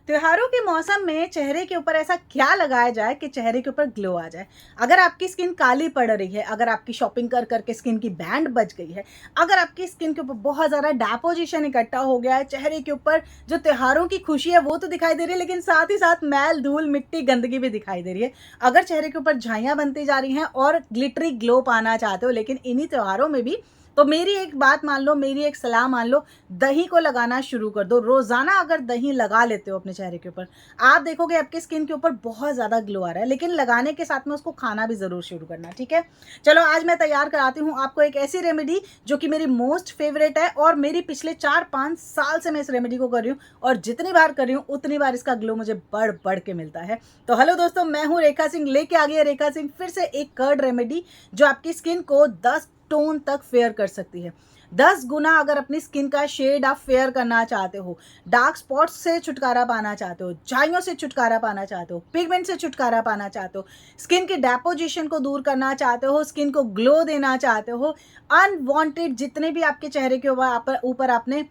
त्योहारों के मौसम में चेहरे के ऊपर ऐसा क्या लगाया जाए कि चेहरे के ऊपर ग्लो आ जाए। अगर आपकी स्किन काली पड़ रही है, अगर आपकी शॉपिंग कर करके स्किन की बैंड बच गई है, अगर आपकी स्किन के ऊपर बहुत ज़्यादा डेपोजिशन इकट्ठा हो गया है, चेहरे के ऊपर जो त्योहारों की खुशी है वो तो दिखाई दे रही है, लेकिन साथ ही साथ मैल धूल मिट्टी गंदगी भी दिखाई दे रही है। अगर चेहरे के ऊपर झाइयाँ बनती जा रही हैं और ग्लिटरी ग्लो पाना चाहते हो लेकिन इन्हीं त्योहारों में भी, तो मेरी एक बात मान लो, मेरी एक सलाह मान लो, दही को लगाना शुरू कर दो। रोजाना अगर दही लगा लेते हो अपने चेहरे के ऊपर, आप देखोगे आपके स्किन के ऊपर बहुत ज्यादा ग्लो आ रहा है। लेकिन लगाने के साथ में उसको खाना भी जरूर शुरू करना, ठीक है। चलो आज मैं तैयार कराती हूँ आपको एक ऐसी रेमेडी जो कि मेरी मोस्ट फेवरेट है और मेरी पिछले 4-5 साल से मैं इस रेमेडी को कर रही हूँ और जितनी बार कर रही हूँ उतनी बार इसका ग्लो मुझे बढ़ बढ़ के मिलता है। तो हेलो दोस्तों, मैं हूँ रेखा सिंह, लेके आ गई है रेखा सिंह फिर से एक कर्ड रेमेडी जो आपकी स्किन को 10 टोन तक फेयर कर सकती है। 10 गुना अगर अपनी स्किन का शेड आप फेयर करना चाहते हो, डार्क स्पॉट्स से छुटकारा पाना चाहते हो, झाइयों से छुटकारा पाना चाहते हो, पिगमेंट से छुटकारा पाना चाहते हो, स्किन की डेपोजिशन को दूर करना चाहते हो, स्किन को ग्लो देना चाहते हो, अनवांटेड जितने भी आपके चेहरे के ऊपर आपने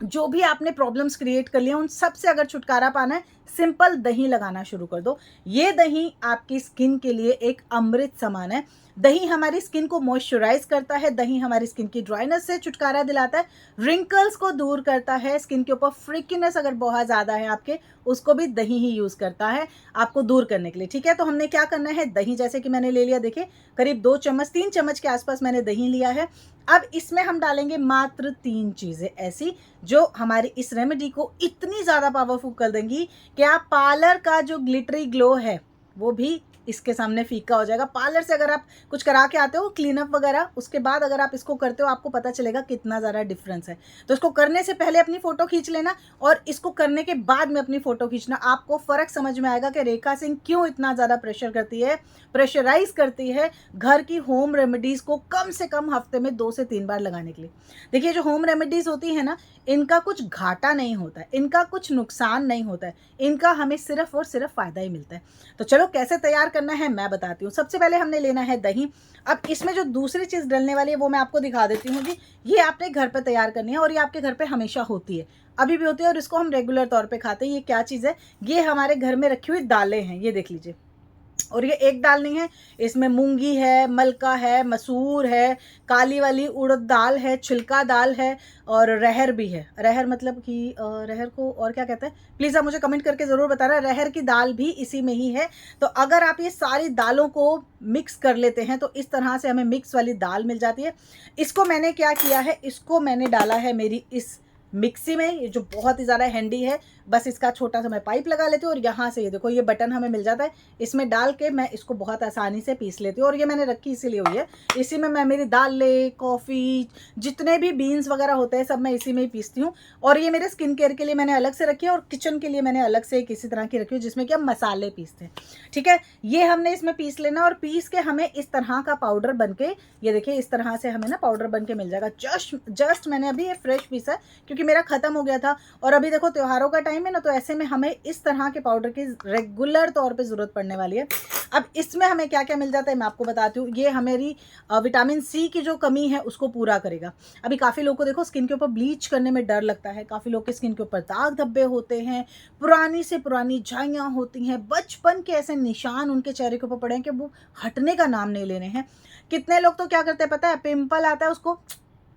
जो भी आपने प्रॉब्लम्स क्रिएट कर लिए उन सब से अगर छुटकारा पाना है, सिंपल दही लगाना शुरू कर दो। ये दही आपकी स्किन के लिए एक अमृत समान है। दही हमारी स्किन को मॉइस्चराइज करता है, दही हमारी स्किन की ड्राइनेस से छुटकारा दिलाता है, रिंकल्स को दूर करता है, स्किन के ऊपर फ्रिकीनेस अगर बहुत ज़्यादा है आपके, उसको भी दही ही यूज़ करता है आपको दूर करने के लिए, ठीक है। तो हमने क्या करना है, दही जैसे कि मैंने ले लिया, देखिए करीब 2 चम्मच 3 चम्मच के आसपास मैंने दही लिया है। अब इसमें हम डालेंगे मात्र 3 चीज़ें ऐसी जो हमारी इस रेमेडी को इतनी ज़्यादा पावरफुल कर देंगी कि आप पार्लर का जो ग्लिटरी ग्लो है वो भी इसके सामने फीका हो जाएगा। पार्लर से अगर आप कुछ करा के आते हो क्लीनअप वगैरह, उसके बाद अगर आप इसको करते हो आपको पता चलेगा कितना ज़्यादा डिफरेंस है। तो इसको करने से पहले अपनी फ़ोटो खींच लेना और इसको करने के बाद में अपनी फ़ोटो खींचना, आपको फ़र्क समझ में आएगा कि रेखा सिंह क्यों इतना ज़्यादा प्रेशराइज करती है घर की होम रेमेडीज़ को कम से कम हफ्ते में 2 से 3 बार लगाने के लिए। देखिए जो होम रेमेडीज़ होती है ना, इनका कुछ घाटा नहीं होता है, इनका कुछ नुकसान नहीं होता है, इनका हमें सिर्फ और सिर्फ फ़ायदा ही मिलता है। तो चलो कैसे तैयार करना है मैं बताती हूँ। सबसे पहले हमने लेना है दही। अब इसमें जो दूसरी चीज़ डलने वाली है वो मैं आपको दिखा देती हूँ जी। ये आपने घर पर तैयार करनी है और ये आपके घर पे हमेशा होती है, अभी भी होती है और इसको हम रेगुलर तौर पे खाते हैं। ये क्या चीज़ है, ये हमारे घर में रखी हुई दालें हैं, ये देख लीजिए। और ये एक दाल नहीं है, इसमें मूंगी है, मलका है, मसूर है, काली वाली उड़द दाल है, छिलका दाल है और रहर भी है। रहर मतलब कि रहर को और क्या कहते हैं, प्लीज़ आप मुझे कमेंट करके ज़रूर बताना। रहर की दाल भी इसी में ही है। तो अगर आप ये सारी दालों को मिक्स कर लेते हैं तो इस तरह से हमें मिक्स वाली दाल मिल जाती है। इसको मैंने क्या किया है, इसको मैंने डाला है मेरी इस मिक्सी में, ये जो बहुत ही ज़्यादा हैंडी है। बस इसका छोटा सा मैं पाइप लगा लेती हूँ और यहाँ से ये देखो ये बटन हमें मिल जाता है, इसमें डाल के मैं इसको बहुत आसानी से पीस लेती हूँ। और ये मैंने रखी इसीलिए हुई है, इसी में मैं मेरी दालें, कॉफ़ी, जितने भी बीन्स वगैरह होते हैं सब मैं इसी में ही पीसती हूँ। और ये मेरे स्किन केयर के लिए मैंने अलग से रखी है और किचन के लिए मैंने अलग से किसी तरह की रखी है जिसमें कि हम मसाले पीसते हैं, ठीक है। ये हमने इसमें पीस लेना और पीस के हमें इस तरह का पाउडर बन के, ये देखिए इस तरह से हमें ना पाउडर बन के मिल जाएगा। जस्ट मैंने अभी ये फ्रेश पीसा है क्योंकि मेरा ख़त्म हो गया था और अभी देखो त्योहारों का टाइम है ना, तो ऐसे में हमें इस तरह के पाउडर की रेगुलर तौर पे ज़रूरत पड़ने वाली है। अब इसमें हमें क्या क्या मिल जाता है मैं आपको बताती हूँ। ये हमारी विटामिन सी की जो कमी है उसको पूरा करेगा। अभी काफ़ी लोगों को देखो स्किन के ऊपर ब्लीच करने में डर लगता है, काफ़ी लोग के स्किन के ऊपर दाग धब्बे होते हैं, पुरानी से पुरानी झाइयाँ होती हैं, बचपन के ऐसे निशान उनके चेहरे के ऊपर पड़े हैं कि वो हटने का नाम नहीं ले रहे हैं। कितने लोग तो क्या करते हैं पता है, पिंपल आता है उसको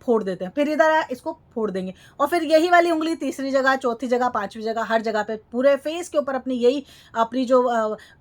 फोड़ देते हैं, फिर इधर इसको फोड़ देंगे और फिर यही वाली उंगली तीसरी जगह, चौथी जगह, पांचवी जगह, हर जगह पे पूरे फेस के ऊपर अपनी यही अपनी जो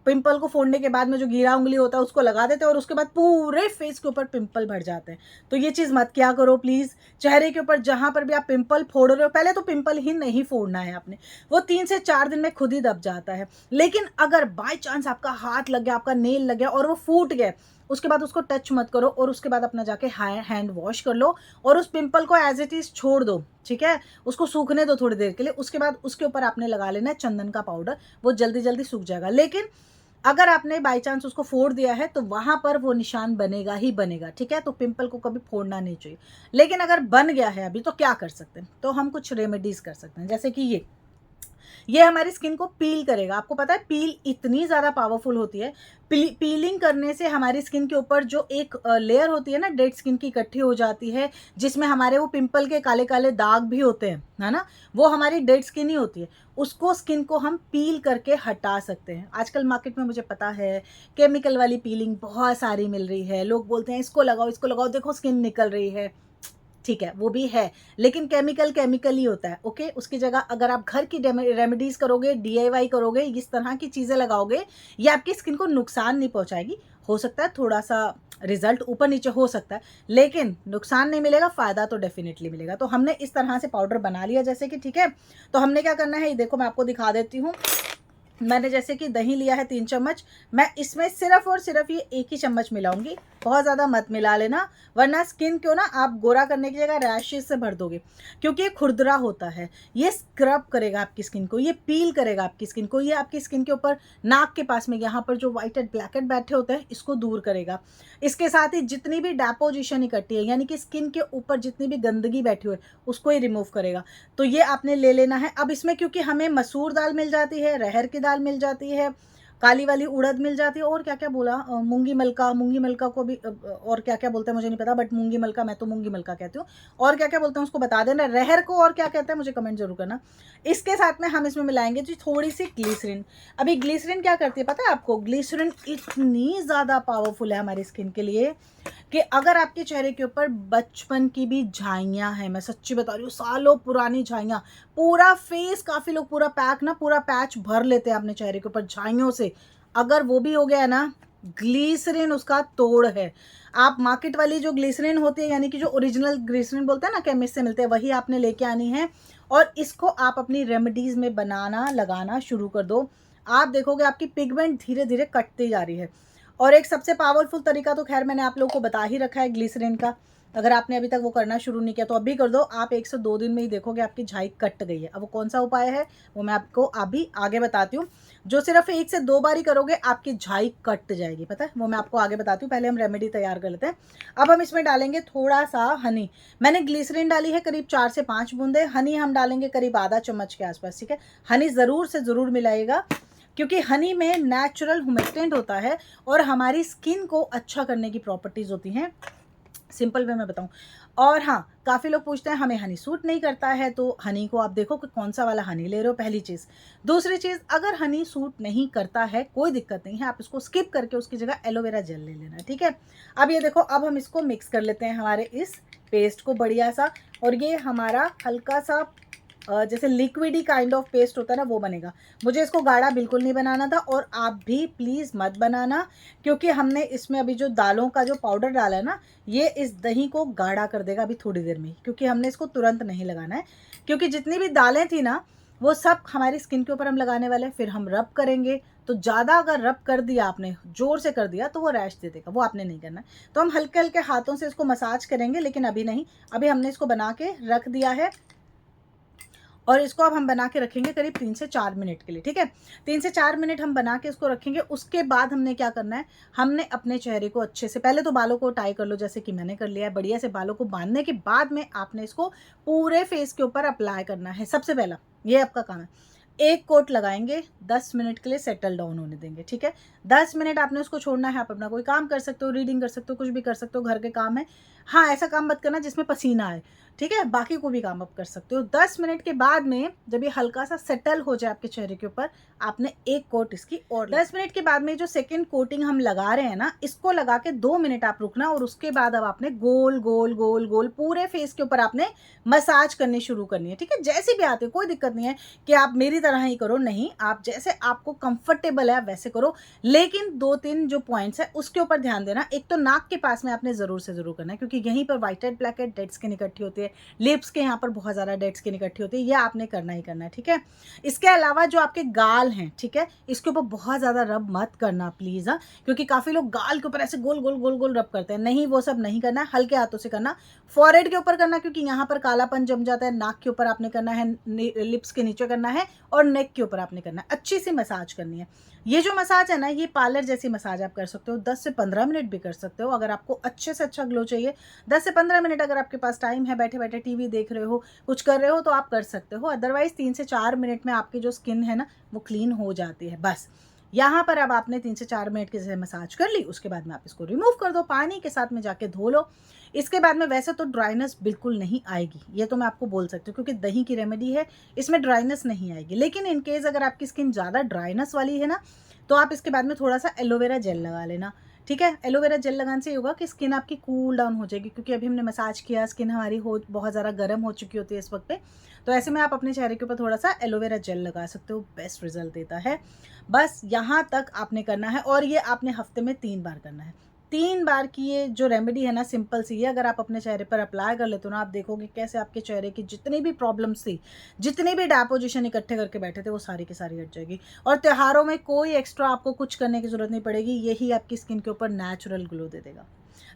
पिंपल को फोड़ने के बाद में जो गिरा उंगली होता है उसको लगा देते हैं और उसके बाद पूरे फेस के ऊपर पिंपल भर जाते हैं। तो ये चीज़ मत क्या करो प्लीज़। चेहरे के ऊपर जहाँ पर भी आप पिंपल फोड़ रहे हो, पहले तो पिंपल ही नहीं फोड़ना है आपने, वो 3 से 4 दिन में खुद ही दब जाता है। लेकिन अगर बाई चांस आपका हाथ लग गया, आपका नेल लग गया और वो फूट गया, उसके बाद उसको टच मत करो और उसके बाद अपना जाके हैंड वॉश कर लो और उस पिंपल को एज इट इज़ छोड़ दो, ठीक है। उसको सूखने दो थोड़ी देर के लिए, उसके बाद उसके ऊपर आपने लगा लेना है चंदन का पाउडर, वो जल्दी जल्दी सूख जाएगा। लेकिन अगर आपने बाई चांस उसको फोड़ दिया है तो वहाँ पर वो निशान बनेगा ही बनेगा, ठीक है। तो पिंपल को कभी फोड़ना नहीं चाहिए। लेकिन अगर बन गया है अभी तो क्या कर सकते हैं, तो हम कुछ रेमेडीज़ कर सकते हैं, जैसे कि ये हमारी स्किन को पील करेगा। आपको पता है पील इतनी ज़्यादा पावरफुल होती है। पीलिंग करने से हमारी स्किन के ऊपर जो एक लेयर होती है ना डेड स्किन की इकट्ठी हो जाती है, जिसमें हमारे वो पिंपल के काले काले दाग भी होते हैं, है ना, वो हमारी डेड स्किन ही होती है। उसको स्किन को हम पील करके हटा सकते हैं। आजकल मार्केट में मुझे पता है केमिकल वाली पीलिंग बहुत सारी मिल रही है। लोग बोलते हैं इसको लगाओ देखो स्किन निकल रही है। ठीक है, वो भी है, लेकिन केमिकल केमिकल ही होता है। ओके, उसकी जगह अगर आप घर की रेमेडीज करोगे, डीआईवाई करोगे, इस तरह की चीज़ें लगाओगे, ये आपकी स्किन को नुकसान नहीं पहुंचाएगी। हो सकता है थोड़ा सा रिजल्ट ऊपर नीचे हो सकता है, लेकिन नुकसान नहीं मिलेगा, फ़ायदा तो डेफिनेटली मिलेगा। तो हमने इस तरह से पाउडर बना लिया जैसे कि, ठीक है। तो हमने क्या करना है, ये देखो मैं आपको दिखा देती हूँ। मैंने जैसे कि दही लिया है 3 चम्मच, मैं इसमें सिर्फ और सिर्फ ये 1 ही चम्मच मिलाऊंगी। बहुत ज़्यादा मत मिला लेना, वरना स्किन को ना आप गोरा करने की जगह रैशेज से भर दोगे, क्योंकि ये खुरदरा होता है। ये स्क्रब करेगा आपकी स्किन को, ये पील करेगा आपकी स्किन को, ये आपकी स्किन के ऊपर नाक के पास में यहाँ पर जो व्हाइट एंड ब्लैक हेड बैठे होते हैं इसको दूर करेगा। इसके साथ ही जितनी भी डेपोजिशन इकट्ठी है, यानी कि स्किन के ऊपर जितनी भी गंदगी बैठी हुई है उसको ये रिमूव करेगा। तो ये आपने ले लेना है। अब इसमें क्योंकि हमें मसूर दाल मिल जाती है, रहर की दाल मिल जाती है, काली वाली उड़द मिल जाती है, और क्या क्या बोला, मूंगी मलका को भी और क्या क्या बोलते हैं मुझे नहीं पता, बट मूंगी मलका, मैं तो मूंगी मलका कहती हूँ। और क्या क्या बोलते हैं उसको बता देना, रहर को और क्या कहते हैं मुझे कमेंट जरूर करना। इसके साथ में हम इसमें मिलाएंगे जी थोड़ी सी ग्लिसरीन। अभी ग्लिसरीन क्या करती है पता है आपको? ग्लिसरीन इतनी ज़्यादा पावरफुल है हमारी स्किन के लिए कि अगर आपके चेहरे के ऊपर बचपन की भी झाइयाँ हैं, मैं सच्ची बता रही हूँ, सालों पुरानी झाइयाँ, पूरा फेस, काफ़ी लोग पूरा पूरा पैच भर लेते हैं अपने चेहरे के ऊपर झाइयों से, अगर वो भी हो गया है ना, ग्लिसरीन उसका तोड़ है। आप मार्केट वाली जो ग्लिसरीन होती है, यानी कि जो ओरिजिनल ग्लिसरीन बोलते हैं ना, केमिस्ट से मिलते हैं, वही आपने लेके आनी है और इसको आप अपनी रेमेडीज़ में बनाना लगाना शुरू कर दो। आप देखोगे आपकी पिगमेंट धीरे धीरे कटती जा रही है। और एक सबसे पावरफुल तरीका तो खैर मैंने आप लोगों को बता ही रखा है ग्लिसरीन का। अगर आपने अभी तक वो करना शुरू नहीं किया तो अभी कर दो, आप 1 से 2 दिन में ही देखोगे आपकी झाई कट गई है। अब वो कौन सा उपाय है वो मैं आपको अभी आगे बताती हूँ। जो सिर्फ 1 से 2 बार ही करोगे आपकी झाई कट जाएगी, पता है, वो मैं आपको आगे बताती हूँ। पहले हम रेमेडी तैयार कर लेते हैं। अब हम इसमें डालेंगे थोड़ा सा हनी। मैंने ग्लिसरीन डाली है करीब 4 से 5 बूंदे, हनी हम डालेंगे करीब आधा चम्मच के आसपास, ठीक है। हनी ज़रूर से ज़रूर मिलाइएगा, क्योंकि हनी में नेचुरल ह्यूमिडेंट होता है और हमारी स्किन को अच्छा करने की प्रॉपर्टीज़ होती हैं, सिंपल वे में बताऊं। और हाँ, काफ़ी लोग पूछते हैं हमें हनी सूट नहीं करता है, तो हनी को आप देखो कि कौन सा वाला हनी ले रहे हो, पहली चीज़। दूसरी चीज़, अगर हनी सूट नहीं करता है कोई दिक्कत नहीं है, आप इसको स्किप करके उसकी जगह एलोवेरा जेल ले लेना, ठीक है। अब ये देखो, अब हम इसको मिक्स कर लेते हैं हमारे इस पेस्ट को बढ़िया सा, और ये हमारा हल्का सा जैसे लिक्विडी काइंड ऑफ पेस्ट होता है ना, वो बनेगा। मुझे इसको गाढ़ा बिल्कुल नहीं बनाना था, और आप भी प्लीज़ मत बनाना, क्योंकि हमने इसमें अभी जो दालों का जो पाउडर डाला है ना, ये इस दही को गाढ़ा कर देगा अभी थोड़ी देर में, क्योंकि हमने इसको तुरंत नहीं लगाना है। क्योंकि जितनी भी दालें थी ना, वो सब हमारी स्किन के ऊपर हम लगाने वाले हैं, फिर हम रब करेंगे। तो ज़्यादा अगर रब कर दिया आपने, ज़ोर से कर दिया, तो वो रैश दे देगा, वो आपने नहीं करना है। तो हम हल्के हल्के हाथों से इसको मसाज करेंगे, लेकिन अभी नहीं। अभी हमने इसको बना के रख दिया है, और इसको अब हम बना के रखेंगे करीब 3 से 4 मिनट के लिए, ठीक है। 3 से 4 मिनट हम बना के इसको रखेंगे। उसके बाद हमने क्या करना है, हमने अपने चेहरे को अच्छे से, पहले तो बालों को टाई कर लो जैसे कि मैंने कर लिया है। बढ़िया से बालों को बांधने के बाद में आपने इसको पूरे फेस के ऊपर अप्लाई करना है। सबसे पहला ये आपका काम है। एक कोट लगाएंगे, 10 मिनट के लिए सेटल डाउन होने देंगे, ठीक है। 10 मिनट आपने उसको छोड़ना है। आप अपना कोई काम कर सकते हो, रीडिंग कर सकते हो, कुछ भी कर सकते हो, घर के काम है। हाँ, ऐसा काम मत करना जिसमें पसीना आए, ठीक है। बाकी कोई भी काम आप कर सकते हो। 10 मिनट के बाद में जब ये हल्का सा सेटल हो जाए आपके चेहरे के ऊपर, आपने एक कोट इसकी और 10 मिनट के बाद में जो सेकंड कोटिंग हम लगा रहे हैं ना, इसको लगा के 2 मिनट आप रुकना, और उसके बाद अब आपने गोल गोल गोल गोल पूरे फेस के ऊपर आपने मसाज करनी शुरू करनी है, ठीक है। जैसे भी आते हो, कोई दिक्कत नहीं है कि आप मेरी तरह ही करो, नहीं, आप जैसे आपको कंफर्टेबल है वैसे करो। लेकिन 2-3 जो पॉइंट्स है उसके ऊपर ध्यान देना। एक तो नाक के पास में आपने ज़रूर से ज़रूर करना है, क्योंकि यहीं पर white head black head dead skin इकट्ठी होती है। लिप्स के यहाँ पर बहुत ज़्यादा डेड स्किन इकट्ठी होती है, ये आपने करना ही करना है, ठीक है। इसके अलावा जो आपके गाल हैं, ठीक है, इसके ऊपर बहुत ज़्यादा रब मत करना प्लीज़, हाँ, क्योंकि काफ़ी लोग गाल के ऊपर ऐसे गोल गोल गोल गोल रब करते हैं। नहीं, वो सब नहीं करना है, हल्के हाथों से करना। फॉरहेड के ऊपर करना, क्योंकि यहाँ पर कालापन जम जाता है। नाक के ऊपर आपने करना है, लिप्स के नीचे करना है, और नेक के ऊपर आपने करना है। अच्छी सी मसाज करनी है। ये जो मसाज है ना, ये पार्लर जैसी मसाज आप कर सकते हो। 10 से 15 मिनट भी कर सकते हो, अगर आपको अच्छे से अच्छा ग्लो चाहिए। 10 से 15 मिनट अगर आपके पास टाइम है, बैठे बैठे बैठे टीवी देख रहे हो, कुछ कर रहे हो तो आप कर सकते हो, अदरवाइज़ 3 से 4 मिनट में आपकी जो स्किन है ना वो क्लीन हो जाती है। बस यहाँ पर अब आपने 3 से 4 मिनट की जैसे मसाज कर ली, उसके बाद में आप इसको रिमूव कर दो, पानी के साथ में जाके धो लो। इसके बाद में वैसे तो ड्राइनेस बिल्कुल नहीं आएगी, ये तो मैं आपको बोल सकती हूँ, क्योंकि दही की रेमेडी है, इसमें ड्राइनेस नहीं आएगी। लेकिन इन केस अगर आपकी स्किन ज़्यादा ड्राइनेस वाली है ना, तो आप इसके बाद में थोड़ा सा एलोवेरा जेल लगा लेना, ठीक है। एलोवेरा जेल लगाने से ये होगा कि स्किन आपकी कूल डाउन हो जाएगी, क्योंकि अभी हमने मसाज किया, स्किन हमारी हो बहुत ज़्यादा गर्म हो चुकी होती है इस वक्त पे। तो ऐसे में आप अपने चेहरे के ऊपर थोड़ा सा एलोवेरा जेल लगा सकते हो, बेस्ट रिजल्ट देता है। बस यहाँ तक आपने करना है, और ये आपने हफ्ते में 3 बार करना है। 3 बार की ये जो रेमेडी है ना, सिंपल सी, ये अगर आप अपने चेहरे पर अप्लाई कर लेते हो ना, आप देखोगे कैसे आपके चेहरे की जितनी भी प्रॉब्लम्स थी, जितनी भी डेपोजिशन इकट्ठे करके बैठे थे, वो सारी की सारी हट जाएगी। और त्योहारों में कोई एक्स्ट्रा आपको कुछ करने की ज़रूरत नहीं पड़ेगी, यही आपकी स्किन के ऊपर नेचुरल ग्लो दे देगा।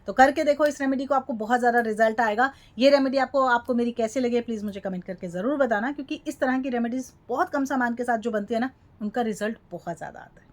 तो करके देखो इस रेमेडी को, आपको बहुत ज़्यादा रिजल्ट आएगा। ये रेमेडी आपको मेरी कैसी लगी, प्लीज़ मुझे कमेंट करके ज़रूर बताना, क्योंकि इस तरह की रेमेडीज़ बहुत कम सामान के साथ जो बनती है ना, उनका रिजल्ट बहुत ज़्यादा आता है, ठीक है।